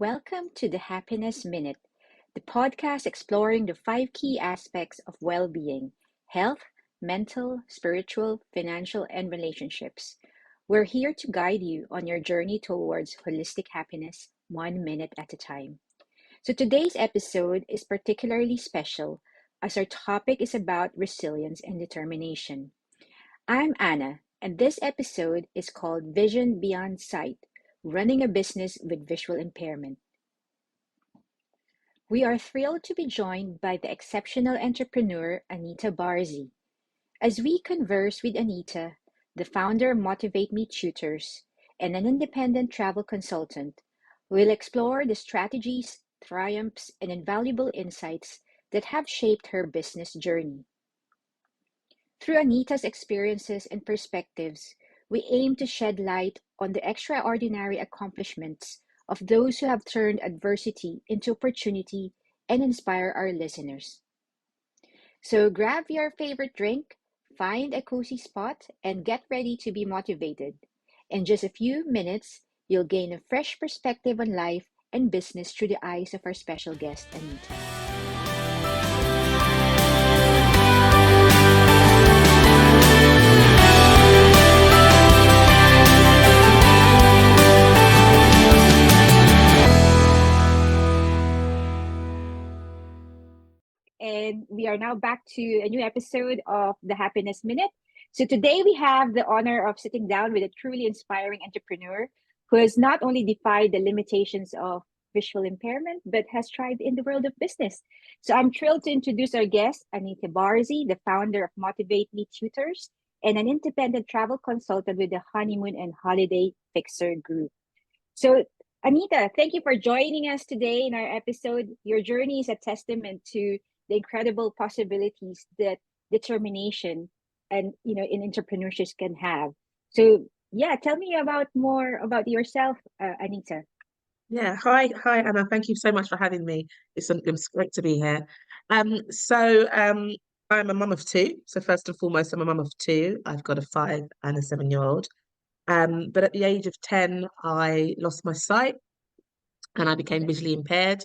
Welcome to the Happiness Minute, the podcast exploring the five key aspects of well being: health, mental, spiritual, financial, and relationships. We're here to guide you on your journey towards holistic happiness, 1 minute at a time. So, today's episode is particularly special as our topic is about resilience and determination. I'm Anna, and this episode is called Vision Beyond Sight: Running a Business with Visual Impairment. We are thrilled to be joined by the exceptional entrepreneur Anita Barzey. As we converse with Anita, the founder of Motivate Me Tutors and an independent travel consultant, we'll explore the strategies, triumphs, and invaluable insights that have shaped her business journey. Through Anita's experiences and perspectives, we aim to shed light on the extraordinary accomplishments of those who have turned adversity into opportunity and inspire our listeners. So grab your favorite drink, find a cozy spot, and get ready to be motivated. In just a few minutes, you'll gain a fresh perspective on life and business through the eyes of our special guest, Anita. And we are now back to a new episode of the Happiness Minute. So today we have the honor of sitting down with a truly inspiring entrepreneur who has not only defied the limitations of visual impairment, but has thrived in the world of business. So I'm thrilled to introduce our guest, Anita Barzey, the founder of Motivate Me Tutors and an independent travel consultant with the Honeymoon and Holiday Fixer Group. So Anita, thank you for joining us today in our episode. Your journey is a testament to the incredible possibilities that determination and in entrepreneurship can have. So yeah, tell me about more about yourself, Anita. Yeah, hi Anna. Thank you so much for having me. It's great to be here. So I'm a mum of two. So first and foremost, I'm a mum of two. I've got a 5 and a 7-year-old. But at the age of 10, I lost my sight and I became Okay. visually impaired.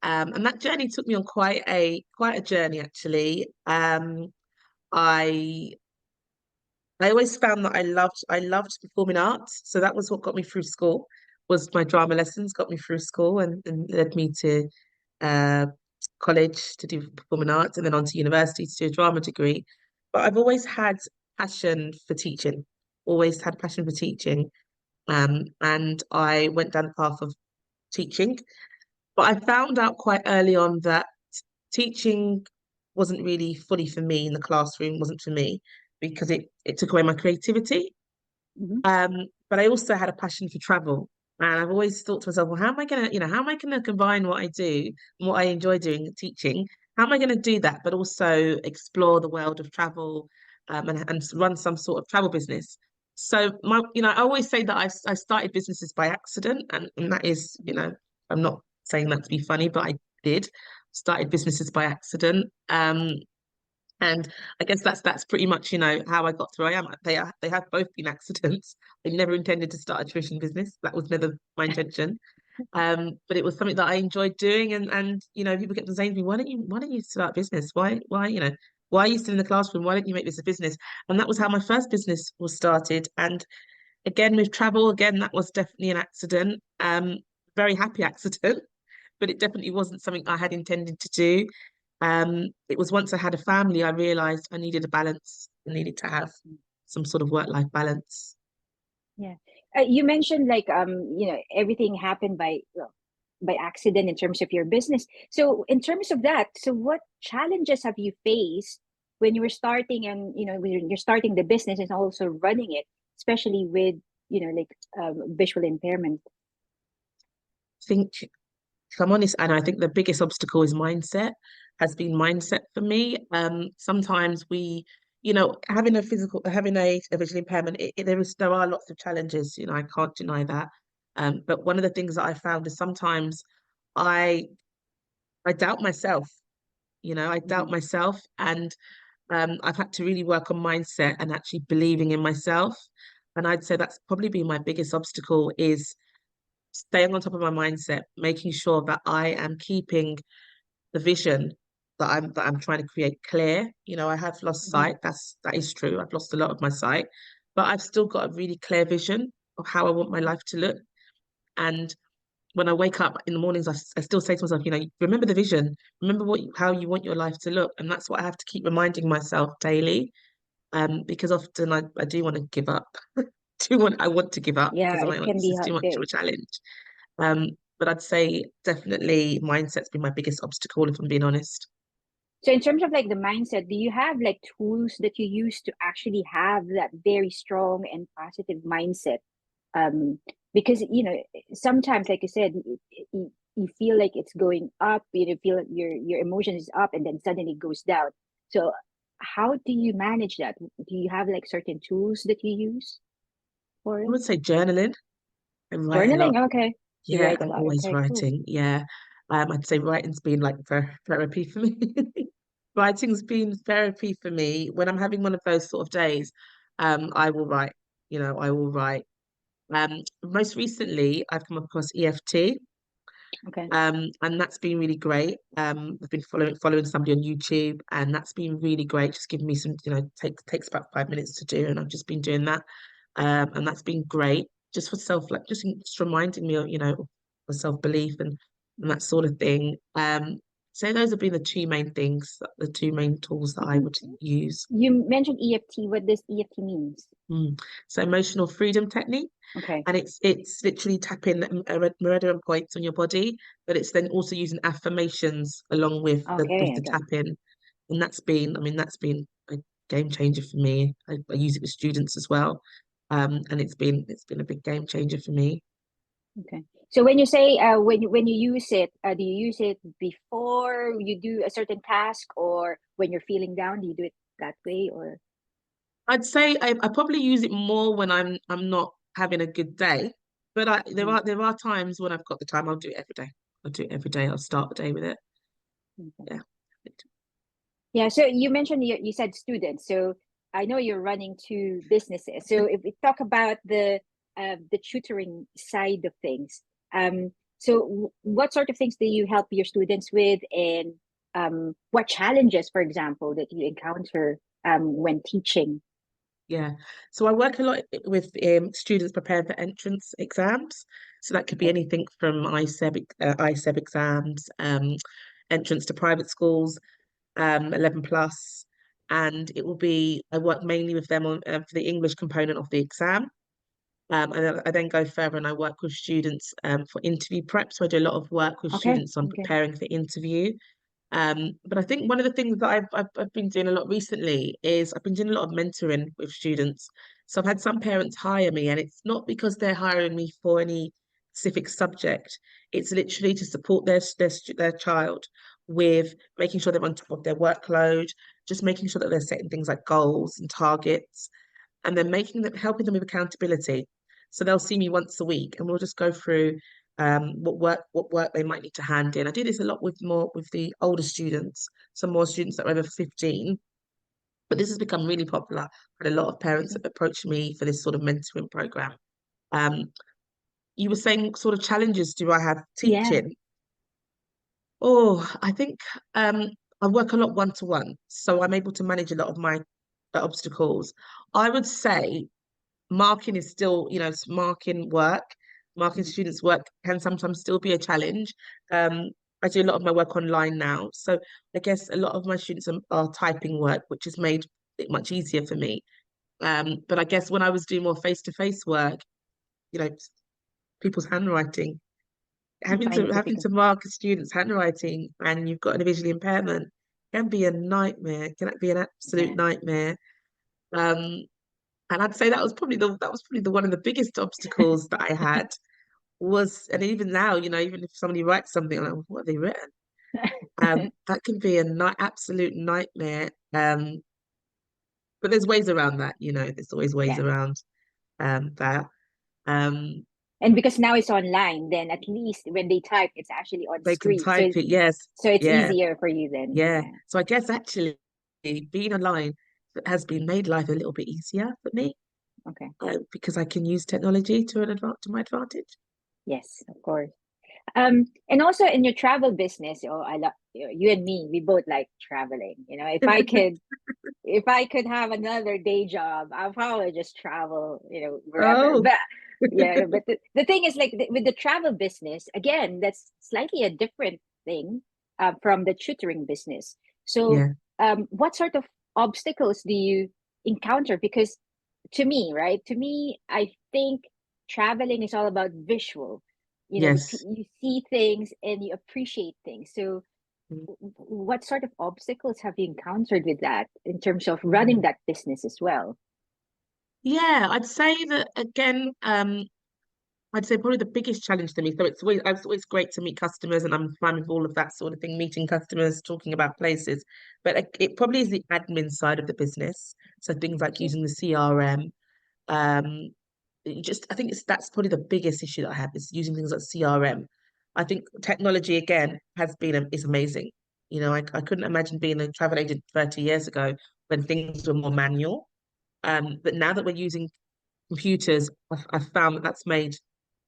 And that journey took me on quite a journey actually. I I always found that I loved performing arts. So that was what got me through school, was my drama lessons got me through school and led me to uh, college to do performing arts and then on to university to do a drama degree. But I've always had passion for teaching, always had passion for teaching. And I went down the path of teaching. But I found out quite early on that teaching wasn't really fully for me in the classroom, wasn't for me because it took away my creativity. Mhm. But I also had a passion for travel. And I've always thought to myself, well, how am I gonna combine what I do and what I enjoy doing, teaching? How am I gonna do that, but also explore the world of travel, and run some sort of travel business? So I always say that I started businesses by accident, and that is, I'm not saying that to be funny, but I did started businesses by accident. And I guess that's pretty much, how I got through. They have both been accidents. I never intended to start a tuition business. That was never my intention. But it was something that I enjoyed doing, and people kept on saying to me, why don't you start a business? Why are you still in the classroom? Why don't you make this a business? And that was how my first business was started. And again, with travel, again, that was definitely an accident. Very happy accident, but it definitely wasn't something I had intended to do. It was once I had a family, I realized I needed a balance. I needed to have some sort of work-life balance. Yeah. You mentioned like everything happened by accident in terms of your business. So in terms of that, so what challenges have you faced when you were starting and when you're starting the business and also running it, especially with like visual impairment? I think, if I'm honest, and I think the biggest obstacle is mindset, has been mindset for me. Sometimes having a visual impairment, there are lots of challenges, I can't deny that. But one of the things that I found is sometimes I I doubt myself, I doubt Mhm. myself and I've had to really work on mindset and actually believing in myself. And I'd say that's probably been my biggest obstacle is staying on top of my mindset, making sure that I am keeping the vision that I'm trying to create clear. You know, I have lost Mhm. sight. That is true. I've lost a lot of my sight, but I've still got a really clear vision of how I want my life to look. And when I wake up in the mornings, I still say to myself, you know, remember the vision, remember how you want your life to look, and that's what I have to keep reminding myself daily. Because often I do want to give up. I want to give up Yeah, because I'm it like, oh, can this be is too hard. much of a challenge. But I'd say definitely mindset's been my biggest obstacle, if I'm being honest. So in terms of like the mindset, do you have like tools that you use to actually have that very strong and positive mindset? Um, because sometimes, like you said, you feel like it's going up, feel like your emotion is up, and then suddenly it goes down. So how do you manage that? Do you have like certain tools that you use for I it? would say journaling. I write a lot. Journaling, okay. You Yeah, write a I'm lot. always Okay, cool. writing. Yeah. I'd say writing's been like therapy for me. Writing's been therapy for me. When I'm having one of those sort of days, I will write, I will write. Most recently, I've come across EFT, Okay. and that's been really great. I've been following somebody on YouTube, and that's been really great. Just giving me some, takes about 5 minutes to do, and I've just been doing that, and that's been great. Just for like just reminding me of, of self belief and that sort of thing. So those have been the two main things, the two main tools that I would use. You mentioned EFT. What does EFT means? Mm. So emotional freedom technique. Okay. And it's literally tapping meridian points on your body, but it's then also using affirmations along with Okay. the Okay. tapping, and I mean, that's been a game changer for me. I use it with students as well, and it's been a big game changer for me. Okay. So when you say when you use it, do you use it before you do a certain task, or when you're feeling down? Do you do it that way, or I'd say I probably use it more when I'm not having a good day, but Mhm. there are times when I've got the time. I'll do it every day. I'll do it every day. I'll start the day with it. Okay. Yeah. Yeah. So you mentioned you said students. So I know you're running two businesses. So if we talk about the tutoring side of things, so what sort of things do you help your students with, and what challenges, for example, that you encounter when teaching? Yeah. So I work a lot with students preparing for entrance exams. So that could be Okay. anything from ISEB exams, entrance to private schools, 11 plus. And I work mainly with them on for the English component of the exam. I then go further and I work with students for interview prep. So I do a lot of work with Okay. students on Okay. preparing for interview. But I think one of the things that I've been doing a lot recently is I've been doing a lot of mentoring with students. So I've had some parents hire me, and it's not because they're hiring me for any specific subject. It's literally to support their child with making sure they're on top of their workload, just making sure that they're setting things like goals and targets, and then helping them with accountability. So they'll see me once a week, and we'll just go through what work they might need to hand in. I do this a lot with the older students, some more students that are over 15. But this has become really popular. And a lot of parents Okay. approach me for this sort of mentoring program. Um, you were saying sort of challenges do I have Yeah. teaching? Oh, I think I work a lot one to one, so I'm able to manage a lot of my obstacles. I would say marking is still, marking Mhm. students' work can sometimes still be a challenge. Um, I do a lot of my work online now, so I guess a lot of my students are typing work, which has made it much easier for me. But I guess when I was doing more face-to-face work, you know, people's handwriting, You find it having difficult. to mark a student's handwriting, and you've got a visual impairment, can be a nightmare. Can be an absolute Yeah. nightmare. Um, and I'd say that was probably the one of the biggest obstacles that I had was, and even now, even if somebody writes something, I'm like, what have they written? That can be a absolute nightmare. But there's ways around that, there's always ways Yeah. around that. Um, And because now it's online, then at least when they type, it's actually on they can screen. type it, yes, So it's yeah, easier for you then. yeah. Yeah. So I guess actually being online has been made life a little bit easier for me Okay. because I can use technology to my advantage. Yes, of course. And also in your travel business, oh, I love you and me. We both like traveling. If I could have another day job, I'll probably just travel, wherever. Oh, But yeah, but the thing is, like with the travel business, again, that's slightly a different thing from the tutoring business. So, yeah, what sort of obstacles do you encounter? Because to me, right, to me, I think traveling is all about visual. yes. You see things and you appreciate things. So, what sort of obstacles have you encountered with that in terms of running Mhm. that business as well? Yeah, I'd say that again, I'd say probably the biggest challenge to me. So it's always great to meet customers, and I'm fine with all of that sort of thing, meeting customers, talking about places. But it probably is the admin side of the business. So things like Okay. using the CRM. I think that's probably the biggest issue that I have is using things like CRM. I think technology again is amazing. I couldn't imagine being a travel agent 30 years ago when things were more manual. But now that we're using computers, I've found that that's made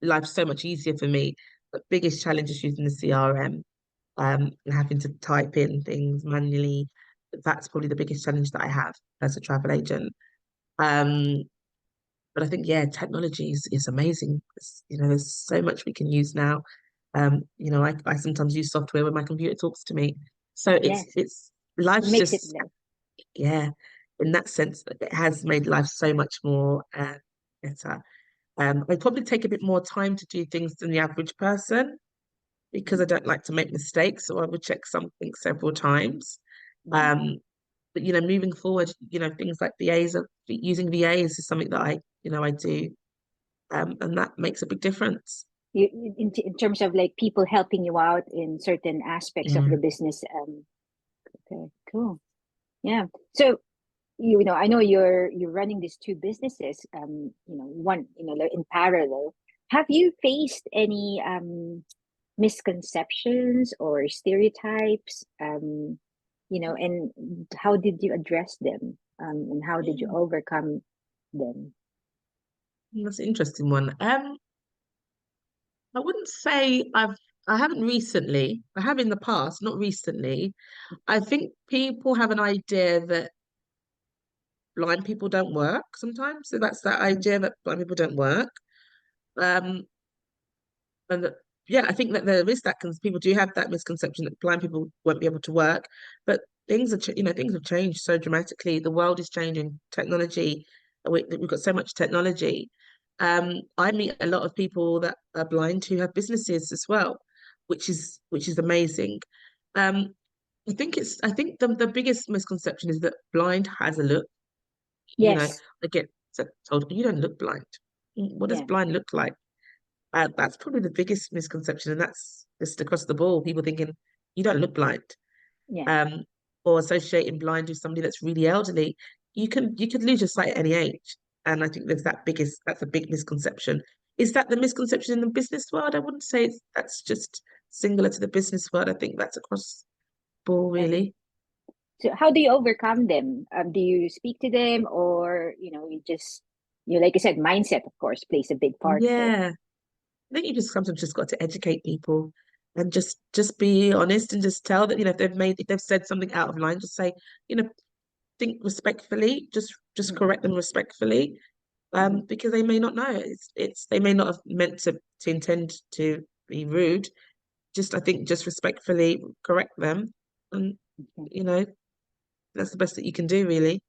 life so much easier for me. The biggest challenge is using the CRM, and having to type in things manually. That's probably the biggest challenge that I have as a travel agent. Um, but I think, yeah, technology is amazing. There's so much we can use now. I sometimes use software when my computer talks to me. So Yes, it's it life's makes it just, less. yeah, in that sense, it has made life so much more better. I probably take a bit more time to do things than the average person because I don't like to make mistakes, so I would check something several times. Mhm. Um, but moving forward, things like using VAs is something that I do, and that makes a big difference. In terms of like people helping you out in certain aspects of Yeah. the business. Okay, cool. Yeah. So I know you're running these two businesses. One, like in parallel. Have you faced any misconceptions or stereotypes? And how did you address them? And how did you Mm, overcome them? that's an interesting one. I wouldn't say I haven't recently. I have in the past, not recently. I think people have an idea that blind people don't work sometimes. So that's that idea that blind people don't work. Um, and that, yeah, I think that there is that because people do have that misconception that blind people won't be able to work. But things have changed so dramatically. The world is changing. Technology, we've got so much technology. I meet a lot of people that are blind who have businesses as well, which is amazing. Um, I think the biggest misconception is that blind has a look. Yes. I get told you don't look blind. What does Yeah. blind look like? That's probably the biggest misconception, and that's just across the board. People thinking you don't look blind, Yeah. um, or associating blind with somebody that's really elderly. You could lose your sight at any age, and I think that's a big misconception. Is that the misconception in the business world? I wouldn't say that's just singular to the business world. I think that's across the board, Yeah. really. So how do you overcome them? Do you speak to them, or you just like I said, mindset of course plays a big part of it. Yeah, I think you just sometimes just got to educate people and just be honest and just tell that, if they've said something out of line, just say, you know, think respectfully, just Mhm. correct them respectfully. Mhm. Because they may not know. They may not have meant to intend to be rude. I think just respectfully correct them. And, Okay. you know, that's the best that you can do, really.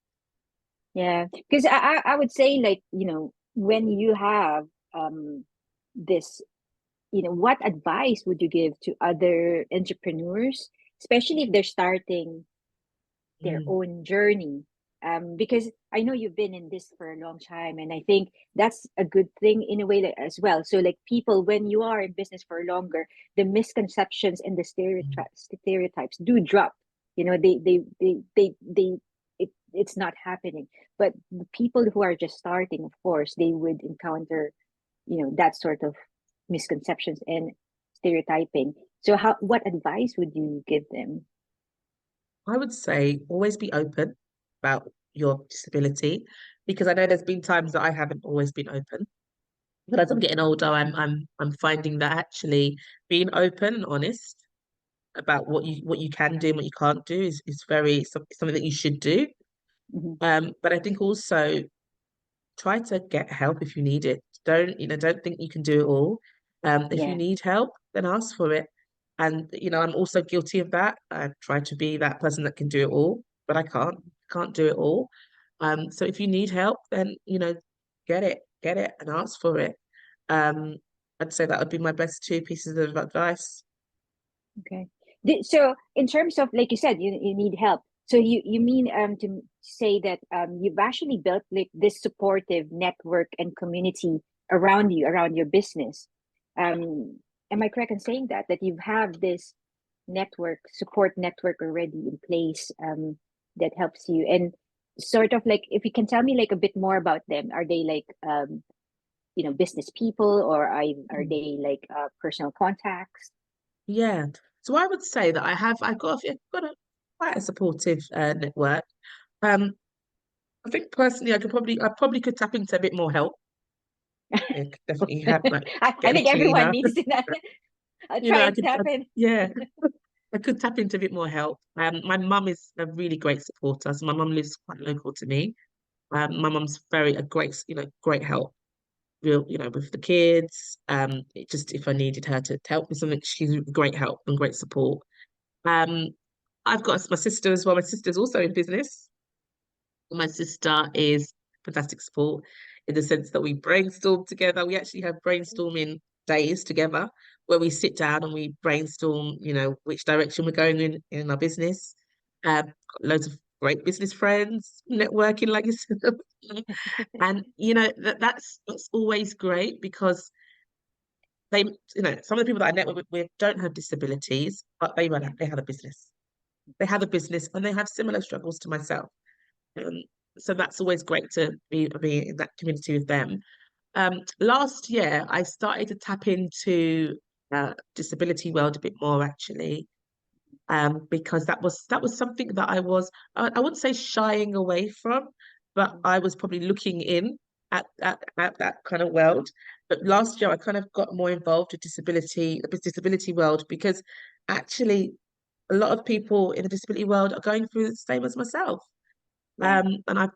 Yeah, because I would say, like, when you have this, what advice would you give to other entrepreneurs, especially if they're starting their Mm, own journey? Because I know you've been in this for a long time, and I think that's a good thing in a way that, as well. So, like, people, when you are in business for longer, the misconceptions and the mm. stereotypes do drop. It's not happening. But the people who are just starting, of course, they would encounter, that sort of misconceptions and stereotyping. So, what advice would you give them? I would say always be open about your disability because I know there's been times that I haven't always been open. But as I'm getting older, I'm finding that actually being open and honest about what you can do and what you can't do is very something that you should do. Hmm. But I think also try to get help if you need it. Don't think you can do it all. If you Yeah. need help, then ask for it. And I'm also guilty of that. I try to be that person that can do it all, but I can't do it all. So if you need help, then get it and ask for it. Um, I'd say that would be my best two pieces of advice. Okay. So in terms of, like you said, you need help. So you mean to say that you've actually built like this supportive network and community around you, around your business. Am I correct in saying that you have this support network already in place that helps you? And sort of like, if you can tell me like a bit more about them, are they like business people, or are Mm. they like personal contacts? Yeah. So I would say that I've got a quite a supportive network. Um, I think personally, I probably could tap into a bit more help. I could definitely have like I get a think everyone cleaner. needs to that. I'll You try know, and tap in. yeah, I could tap into a bit more help. My mum is a really great supporter. So my mum lives quite local to me. My mum's very a great, great help. Real, with the kids. Just if I needed her to help with something, she's a great help and great support. Um, I've got my sister as well. My sister's also in business. My sister is fantastic support in the sense that we brainstorm together. We actually have brainstorming days together where we sit down and we brainstorm, which direction we're going in our business. Got loads of great business friends, networking like you said. And that's always great because they, some of the people that I network with don't have disabilities, but Yeah. they have a business. They have a business and they have similar struggles to myself. Um, so that's always great to be in that community with them. Last year, I started to tap into disability world a bit more actually, because that was something that I wouldn't say shying away from, but Mhm. I was probably looking in at that kind of world. But Mhm. last year, I kind of got more involved with the disability world because actually a lot of people in the disability world are going through the same as myself. Yeah. And I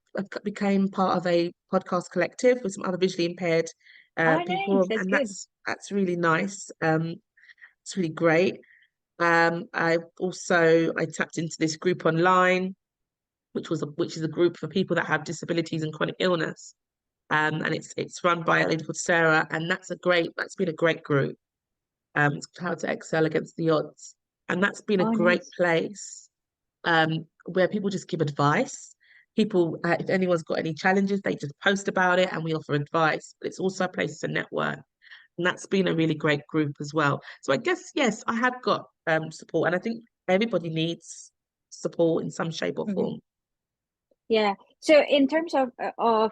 became part of a podcast collective with some other visually impaired Oh, nice. people, That's and good. that's really nice. It's really great. I tapped into this group online, which is a group for people that have disabilities and chronic illness. And it's run by a lady called Sarah, and that's been a great group. It's how to excel against the odds, and that's been a Oh, great nice. place where people just give advice. People, if anyone's got any challenges, they just post about it and we offer advice. But it's also a place to network. And that's been a really great group as well. So I guess, yes, I have got support. And I think everybody needs support in some shape or Mhm. form. Yeah. So in terms of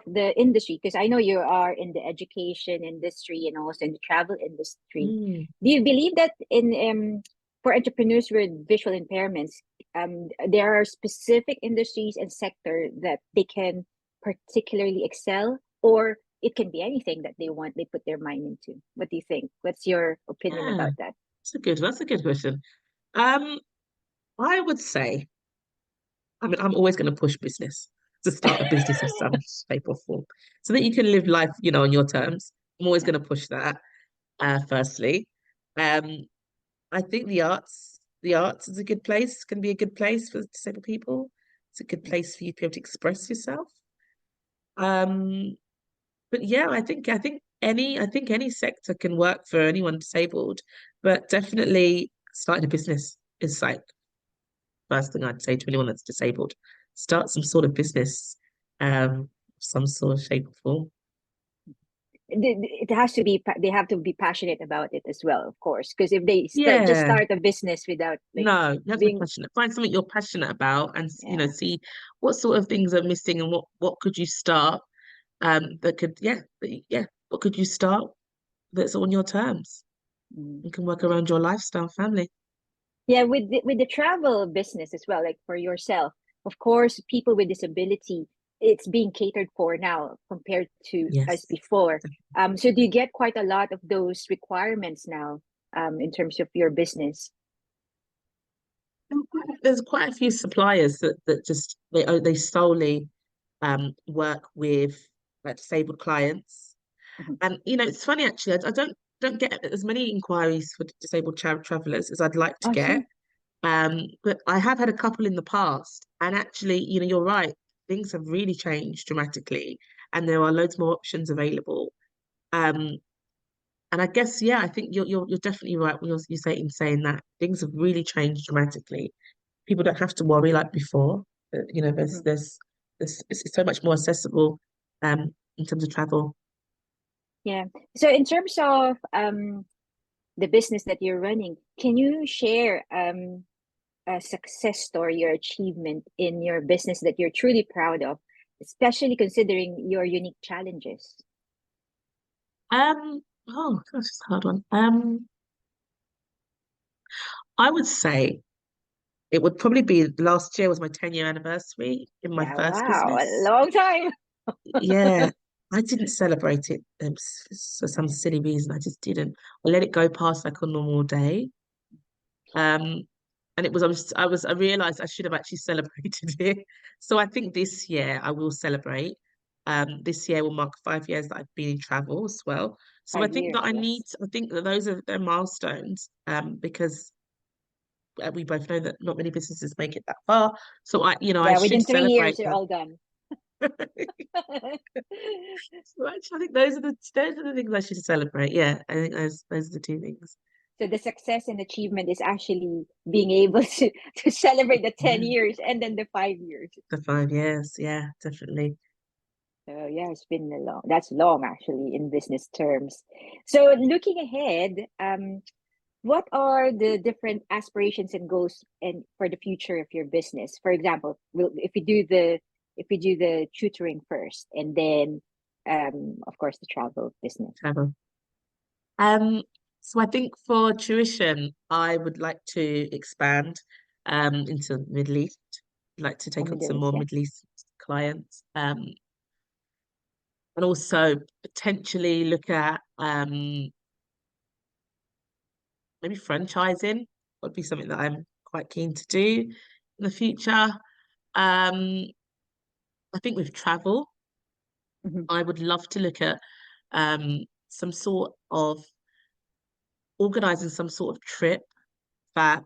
the industry, because I know you are in the education industry and also in the travel industry, Mm, do you believe that in for entrepreneurs with visual impairments, there are specific industries and sector that they can particularly excel, or it can be anything that they put their mind into? What do you think? What's your opinion yeah, about that? that's a good question. Um, I would say, I mean, I'm always going to push business to start a business of some shape or form so that you can live life, on your terms. I'm always Yeah. going to push that, firstly. Um, I think the arts is a good place, can be a good place for disabled people. It's a good place for you to be able to express yourself. Um, but yeah, I think any sector can work for anyone disabled, but definitely starting a business is like first thing I'd say to anyone that's disabled. Start some sort of business, some sort of shape or form. It has to be they have to be passionate about it as well, of course, because if they just Yeah, start a business without like no, you have to be being, passionate. Find something you're passionate about, and yeah. see what sort of things are missing, and what could you start, that could, yeah, what could you start that's on your terms? Mm. You can work around your lifestyle, family. Yeah, with the travel business as well, like for yourself, of course, people with disability, it's being catered for now compared to as Yes. before. So do you get quite a lot of those requirements now, in terms of your business? There's quite a few suppliers that just they solely work with disabled clients. Mhm. And it's funny actually, I don't get as many inquiries for disabled travelers as I'd like to I get. see. But I have had a couple in the past, and actually, you're right, things have really changed dramatically, and there are loads more options available. Um, and I guess, yeah, I think you're definitely right when you're saying that things have really changed dramatically. People don't have to worry like before. There's Mhm. it's so much more accessible in terms of travel. Yeah. So in terms of the business that you're running, can you share a success story or achievement in your business that you're truly proud of, especially considering your unique challenges? Oh gosh, it's a hard one. I would say it would probably be last year was my 10-year anniversary in my Yeah, first wow, a business. long time. Yeah, I didn't celebrate it for some silly reason. I just didn't. I let it go past like a normal day. Um, and I realized I should have actually celebrated it. So I think this year I will celebrate. This year will mark 5 years that I've been in travel as well. So Five years, yes. I think that those are their milestones. Because we both know that not many businesses make it that far. So I Yeah, should within 3 years, celebrate they're that. all done. So actually, I think those are the things I should celebrate. Yeah, I think those are the two things. So the success and achievement is actually being able to celebrate the 10 Yeah, years and then the 5 years. the 5 years. Yeah, definitely. So yeah, it's been a long, that's long actually in business terms. So looking ahead, what are the different aspirations and goals and for the future of your business? For example, if we do the tutoring first and then of course the travel business Travel. Um, so I think for tuition, I would like to expand into the Middle East. I'd like to or take on Middle some East, more yeah? Middle East clients. And also potentially look at maybe franchising would be something that I'm quite keen to do in the future. Um, I think with travel, Hmm. I would love to look at some sort of organizing some sort of trip that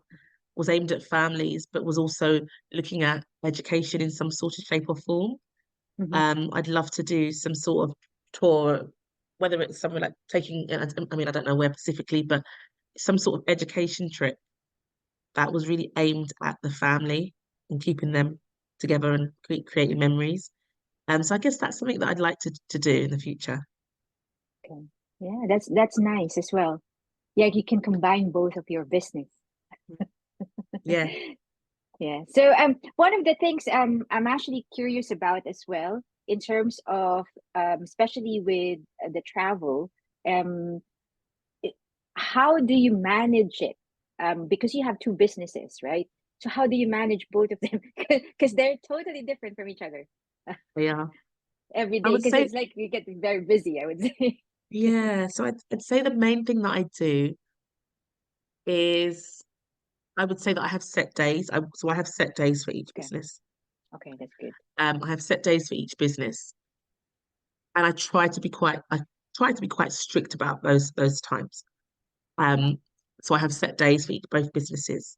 was aimed at families, but was also looking at education in some sort of shape or form. Hmm. I'd love to do some sort of tour, whether it's somewhere like I mean, I don't know where specifically, but some sort of education trip that was really aimed at the family and keeping them together and creating memories. So I guess that's something that I'd like to do in the future. Okay. Yeah, that's nice as well. Yeah, you can combine both of your business. Yeah, Yeah. So one of the things I'm actually curious about as well in terms of especially with the travel, um it, how do you manage it? Because you have two businesses, right? So how do you manage both of them? Because they're totally different from each other yeah. every I day. would Because say, it's like you get very busy, I would say. yeah. So I'd say the main thing that I do is I would say that I have set days. So I have set days for each Okay. business. Okay, that's good. I have set days for each business, and I try to be quite strict about those times. Um, so I have set days for both businesses.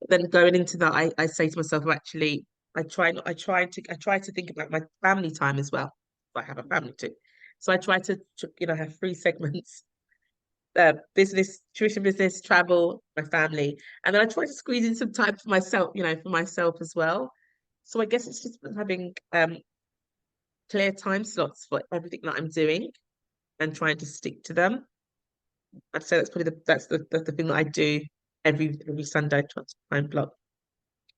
But then going into that, I say to myself, well, actually, I try to think about my family time as well. I have a family too, so I try to have three segments: business, tuition business, travel, my family, and then I try to squeeze in some time for myself as well. So I guess it's just having clear time slots for everything that I'm doing and trying to stick to them. I'd say that's probably the thing that I do every Sunday, try to time block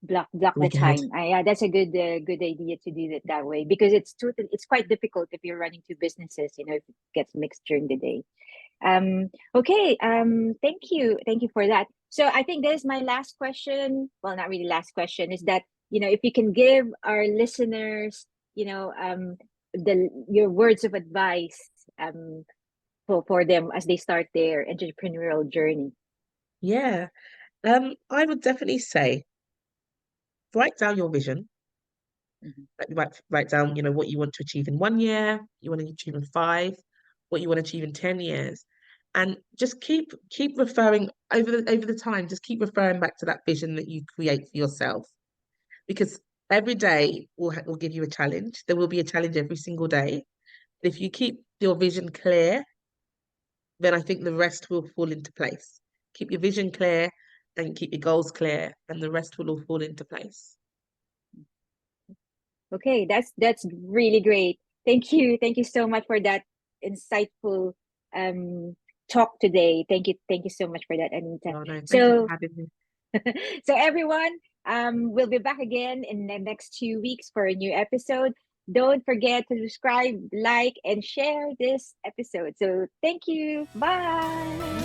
Block the the week ahead. time. Yeah, that's a good idea to do it that way because it's quite difficult if you're running two businesses. If it gets mixed during the day. Okay. Thank you for that. So I think this is my last question. Well, not really last question. Is that if you can give our listeners your words of advice um, for them as they start their entrepreneurial journey. Yeah. I would definitely say write down your vision. Mhm. Like write down, what you want to achieve in 1 year, you want to achieve in 5, what you want to achieve in 10 years. And just keep referring over the time, just keep referring back to that vision that you create for yourself. Because every day will give you a challenge. There will be a challenge every single day. If you keep your vision clear, then I think the rest will fall into place. Keep your vision clear and keep your goals clear, and the rest will all fall into place. Okay, that's really great. Thank you so much for that insightful um, talk today. Thank you so much for that, Anita. Oh no, thank you for So, having me. so everyone, we'll be back again in the next 2 weeks for a new episode. Don't forget to subscribe, like, and share this episode. So, thank you. Bye.